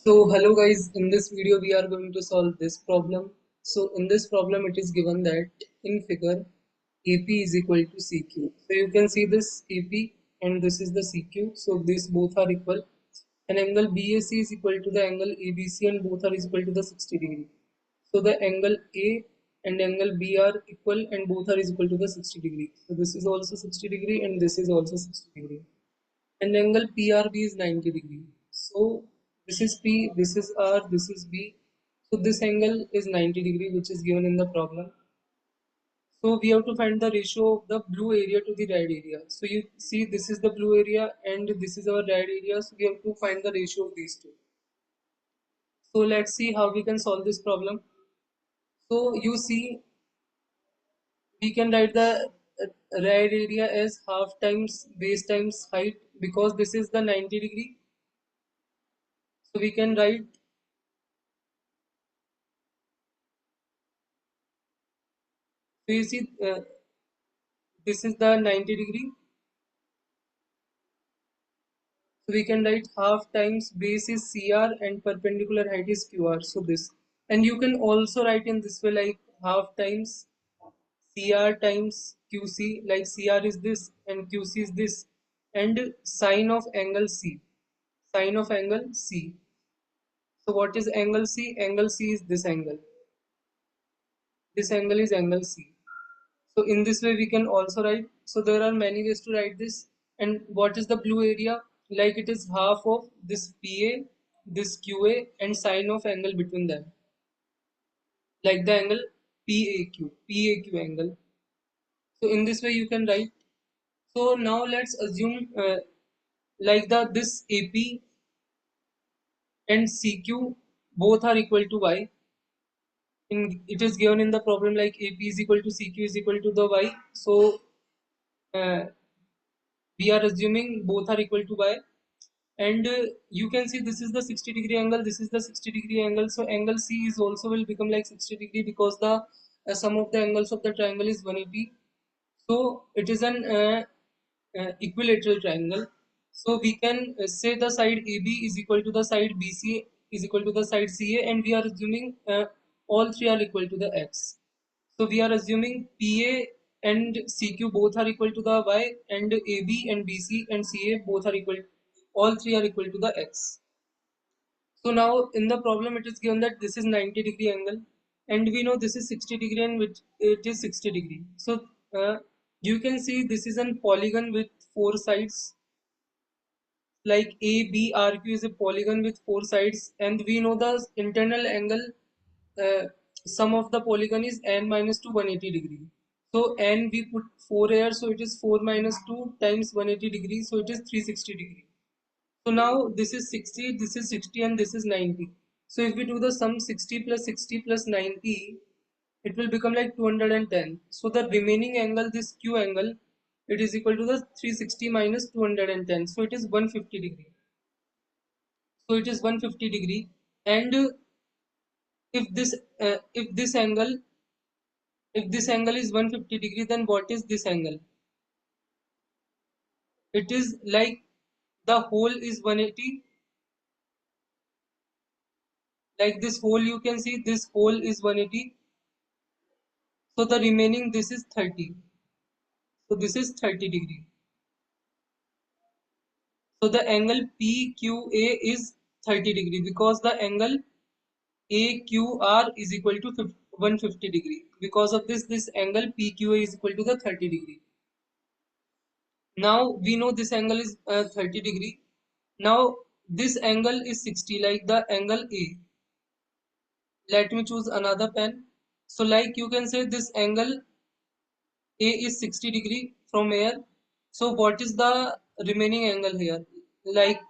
So hello guys, in this video we are going to solve this problem. So in this problem it is given that in figure AP is equal to CQ. So you can see this AP and this is the CQ. So these both are equal. And angle BAC is equal to the angle ABC and both are equal to the 60 degree. So the angle A and angle B are equal and both are equal to the 60 degree. So this is also 60 degree and this is also 60 degree, and angle PRB is 90 degree. So this is P, this is R, this is B. So this angle is 90 degree, which is given in the problem. So we have to find the ratio of the blue area to the red area. So you see this is the blue area and this is our red area. So we have to find the ratio of these two. So let's see how we can solve this problem. So you see we can write the red area as half times base times height, because this is the 90 degree. So we can write, so you see this is the 90 degree. So we can write half times base is CR and perpendicular height is QR. So this, and you can also write in this way, like half times CR times QC, like CR is this and QC is this, and sine of angle C, sine of angle C. So what is angle C? Angle C is this angle. This angle is angle C. So in this way we can also write. So there are many ways to write this. And what is the blue area? Like it is half of this PA, this QA, and sine of angle between them. Like the angle PAQ angle. So in this way you can write. So now let's assume like this AP and CQ both are equal to Y. It is given in the problem like AP is equal to CQ is equal to the Y. So uh, we are assuming both are equal to Y, and you can see this is the 60 degree angle, this is the 60 degree angle. So angle C is also will become like 60 degree, because the sum of the angles of the triangle is 180. So it is an equilateral triangle. So we can say the side AB is equal to the side BC is equal to the side CA, and we are assuming all three are equal to the X. So we are assuming PA and CQ both are equal to the Y, and AB and BC and CA both are equal, all three are equal to the X. So now in the problem it is given that this is 90 degree angle, and we know this is 60 degree and which it is 60 degree. So you can see this is a polygon with four sides, like ABRQ is a polygon with four sides, and we know the internal angle uh, sum of the polygon is n minus 2 180 degree. So n we put 4 here, so it is 4 minus 2 times 180 degree, so it is 360 degree. So now this is 60, this is 60, and this is 90. So if we do the sum 60 plus 90, it will become like 210. So the remaining angle, this Q angle, it is equal to the 360 minus 210. So it is 150 degree. So it is 150 degree. And if this angle, if this angle is 150 degree, then what is this angle? It is like the whole is 180. Like this whole, you can see this whole is 180. So the remaining, this is 30. So this is 30 degree. So the angle PQA is 30 degree, because the angle AQR is equal to 150 degree. Because of this angle PQA is equal to the 30 degree. Now we know this angle is 30 degree. Now this angle is 60, like the angle A. Let me choose another pen. So like you can say this angle A is 60 degree from here. So what is the remaining angle here? Like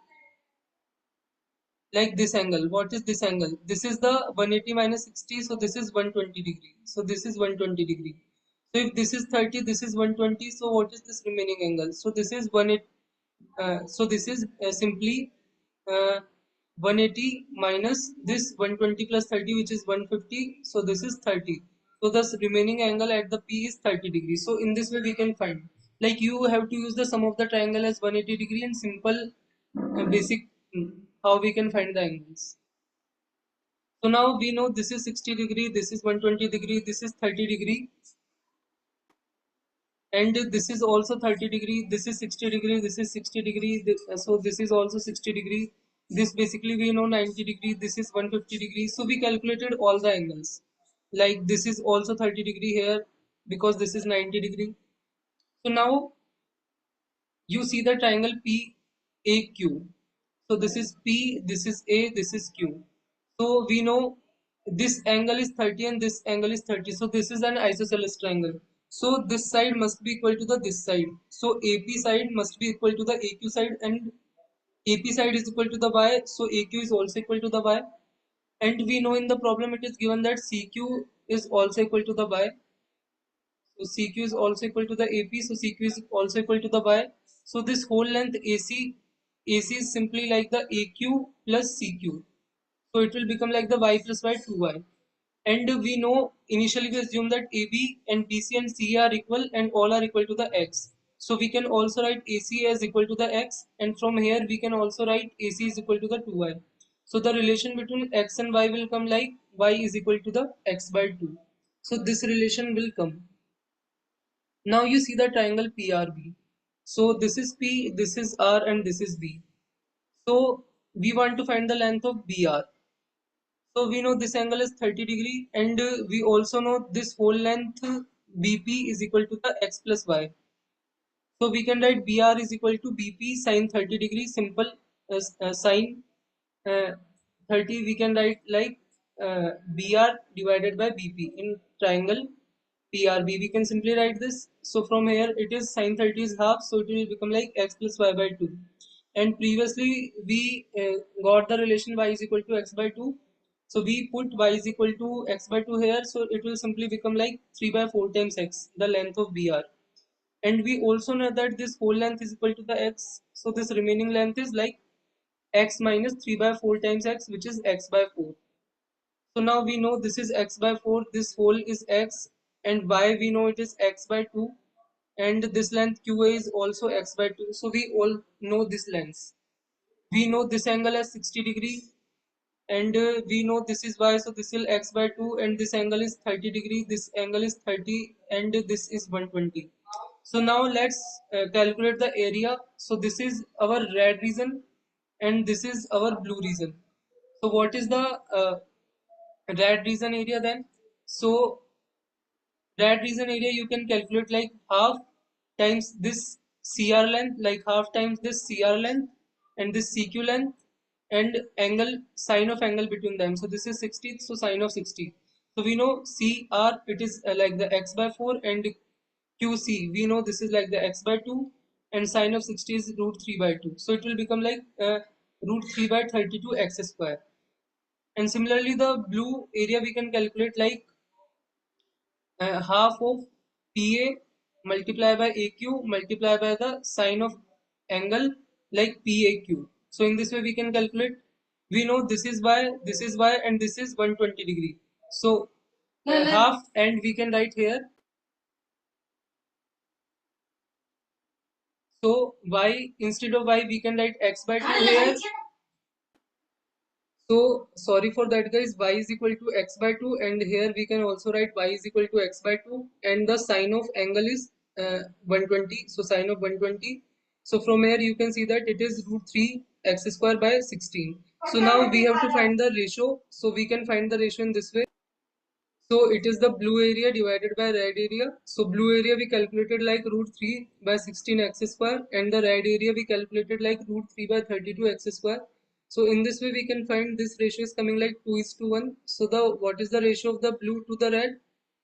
this angle. What is this angle? This is the 180 minus 60. So this is 120 degree. So this is 120 degree. So if this is 30, this is 120. So what is this remaining angle? So this is 180. So this is simply uh, 180 minus this 120 plus 30, which is 150. So this is 30. So the remaining angle at the P is 30 degrees. So in this way we can find. Like you have to use the sum of the triangle as 180 degree, and simple basic how we can find the angles. So now we know this is 60 degree, this is 120 degree, this is 30 degree, and this is also 30 degree, this is 60 degree, this is 60 degree, so this is also 60 degree. This basically we know 90 degree, this is 150 degree. So we calculated all the angles. Like this is also 30 degree here because this is 90 degree. So now you see the triangle PAQ. So this is P, this is A, this is Q. So we know this angle is 30 and this angle is 30. So this is an isosceles triangle. So this side must be equal to the this side. So AP side must be equal to the AQ side, and AP side is equal to the Y. So AQ is also equal to the Y. And we know in the problem it is given that CQ is also equal to the Y. So CQ is also equal to the AP, so CQ is also equal to the Y. So this whole length AC is simply like the AQ plus CQ. So it will become like the Y plus Y 2Y. And we know initially we assume that AB and BC and CA are equal and all are equal to the X. So we can also write AC as equal to the X, and from here we can also write AC is equal to the 2Y. So the relation between X and Y will come like Y is equal to the X by 2. So this relation will come. Now you see the triangle PRB. So this is P, this is R, and this is B. So we want to find the length of BR. So we know this angle is 30 degree, and we also know this whole length BP is equal to the X plus Y. So we can write BR is equal to BP sine 30 degree, simple sine uh, 30 we can write like BR divided by BP in triangle PRB. We can simply write this. So from here it is sine 30 is half, so it will become like X plus Y by 2. And previously we got the relation Y is equal to X by 2. So we put Y is equal to X by 2 here, so it will simply become like 3 by 4 times X, the length of BR. And we also know that this whole length is equal to the X, so this remaining length is like X minus 3 by 4 times X, which is X by 4. So now we know this is X by 4, this whole is X, and Y we know it is X by 2, and this length QA is also X by 2. So we all know this length. We know this angle as 60 degree, and we know this is Y, so this is X by 2, and this angle is 30 degree, this angle is 30, and this is 120. So now let's calculate the area. So this is our red region and this is our blue region. So what is the red region area then? So red region area you can calculate like half times this CR length, like half times this CR length and this CQ length, and angle, sine of angle between them. So this is 60, so sine of 60. So we know CR it is like the X by 4, and QC we know this is like the X by 2, and sine of 60 is root 3 by 2. So it will become like root 3 by 32 X square. And similarly the blue area we can calculate like half of PA multiplied by AQ multiplied by the sine of angle like PAQ. So in this way we can calculate. We know this is Y, and this is 120 degree. So half, and we can write here. So Y, instead of Y we can write X by 2 here. So sorry for that guys, Y is equal to X by 2, and here we can also write Y is equal to X by 2, and the sine of angle is 120, so sine of 120. So from here you can see that it is root 3 X square by 16. So now we have to find the ratio, so we can find the ratio in this way. So it is the blue area divided by red area. So blue area we calculated like root 3 by 16 x square, and the red area we calculated like root 3 by 32 x square. So in this way we can find this ratio is coming like 2 is to 1. So the what is the ratio of the blue to the red?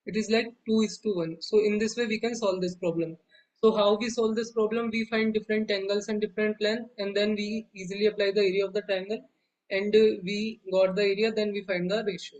It is like 2 is to 1. So in this way we can solve this problem. So how we solve this problem? We find different angles and different length, and then we easily apply the area of the triangle, and we got the area, then we find the ratio.